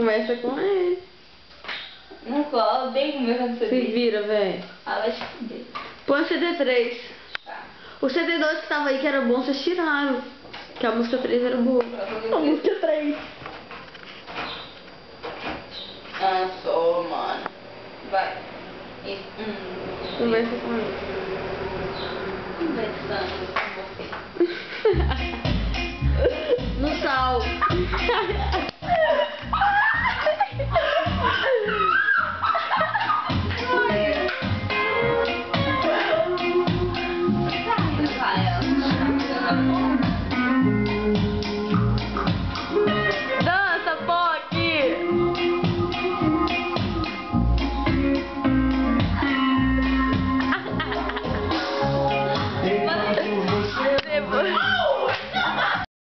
Conversa com ele. Não cola, bem conversando com Se vira, velho. Ah, vai se fuder. Põe o CD3. Tá. O CD2 que tava aí que era bom, vocês tiraram. Que a música 3 era boa. A música 3. Ah, só, mano. Vai. Conversa com ele. Conversando com você. No sal. Dança, Pocky! Depois.